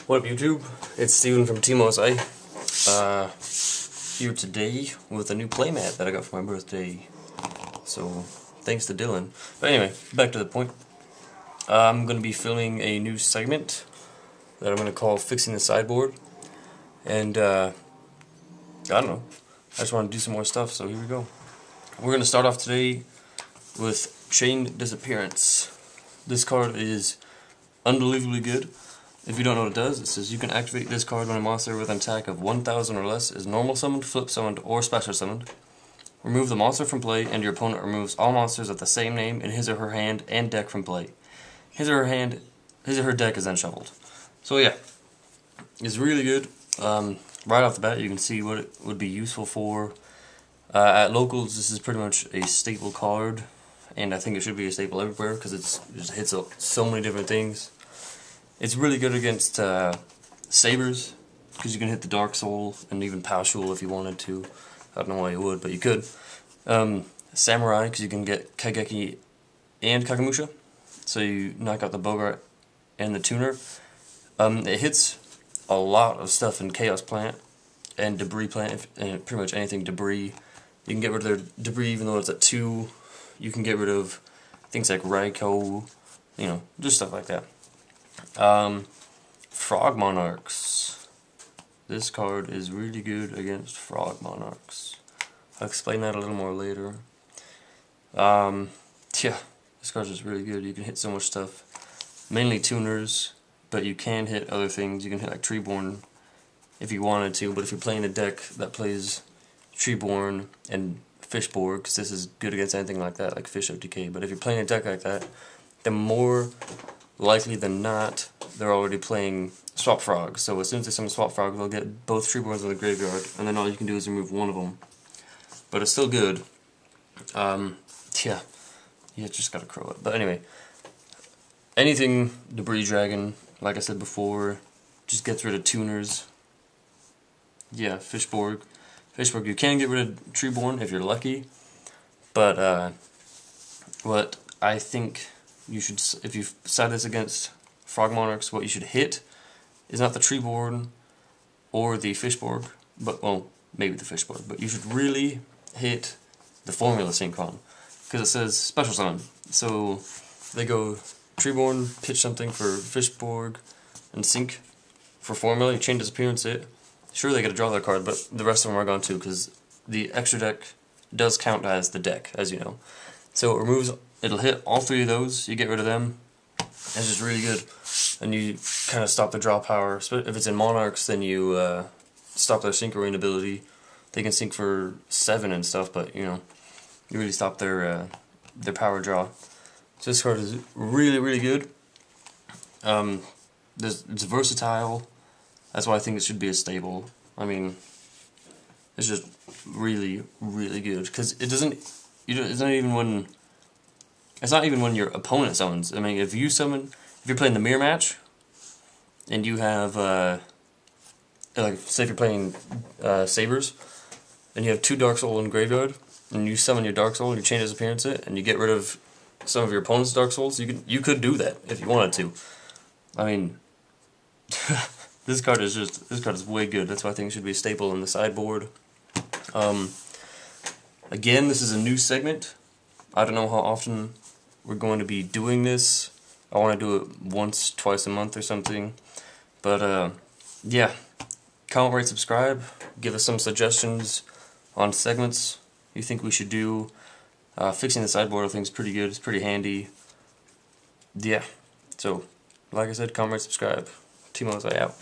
What up, YouTube? It's Steven from Timo's Eye. Here today with a new playmat that I got for my birthday. So, thanks to Dylan. But anyway, back to the point. I'm going to be filming a new segment that I'm going to call Fixing the Sideboard. And, I don't know. I just want to do some more stuff, so here we go. We're going to start off today with Chain Disappearance. This card is unbelievably good. If you don't know what it does, it says you can activate this card when a monster with an attack of 1000 or less is normal summoned, flip summoned, or special summoned. Remove the monster from play, and your opponent removes all monsters of the same name in his or her hand and deck from play. His or her deck is then shuffled. So yeah, it's really good. Right off the bat, you can see what it would be useful for. At locals, this is pretty much a staple card, and I think it should be a staple everywhere because it just hits so many different things. It's really good against sabers, because you can hit the Dark Soul and even Palshul if you wanted to. I don't know why you would, but you could. Samurai, because you can get Kaigeki and Kakamusha, so you knock out the Bogart and the Tuner. It hits a lot of stuff in Chaos Plant and Debris Plant, and pretty much anything Debris. You can get rid of their Debris even though it's at 2. You can get rid of things like Raikou, you know, just stuff like that. Frog Monarchs. This card is really good against Frog Monarchs. I'll explain that a little more later. Yeah, this card is really good. You can hit so much stuff. Mainly tuners, but you can hit other things. You can hit like Treeborn if you wanted to, but if you're playing a deck that plays Treeborn and Fishborg, because this is good against anything like that, like Fish OTK, but if you're playing a deck like that, then more likely than not, they're already playing Swap Frog. So as soon as they summon Swap Frog, they'll get both Treeborns in the graveyard, and then all you can do is remove one of them. But it's still good. Yeah, you just gotta crow it. But anyway, anything Debris Dragon, like I said before, just gets rid of tuners. Yeah, Fishborg. Fishborg, you can get rid of Treeborn if you're lucky, but what I think you should, if you side this against Frog Monarchs, what you should hit is not the Treeborn or the Fishborg, but, well, maybe the Fishborg, but you should really hit the Formula Synchron, because it says Special Summon. So they go Treeborn, pitch something for Fishborg, and Sync for Formula, you Chain Disappearance it. Sure, they get to draw their card, but the rest of them are gone too, because the extra deck does count as the deck, as you know. So it removes, it'll hit all 3 of those, you get rid of them. It's just really good. And you kind of stop the draw power. If it's in Monarchs, then you stop their Synchroine ability. They can sync for 7 and stuff, but you know, you really stop their power draw. So this card is really, really good. It's versatile. That's why I think it should be a staple. I mean, it's just really, really good, because it's not even when your opponent summons. I mean, if you're playing the mirror match, and you have like, say if you're playing Sabers, and you have 2 Dark Soul in graveyard, and you summon your Dark Soul and you Chain Disappearance it, and you get rid of some of your opponent's Dark Souls, you could do that if you wanted to. I mean, this card is way good. That's why I think it should be a staple in the sideboard. Again, this is a new segment. I don't know how often we're going to be doing this. I want to do it once, twice a month or something. But yeah, comment, rate, subscribe. Give us some suggestions on segments you think we should do. Fixing the sideboard I think is pretty good. It's pretty handy. Yeah. So, like I said, comment, rate, subscribe. Timo's Eye out.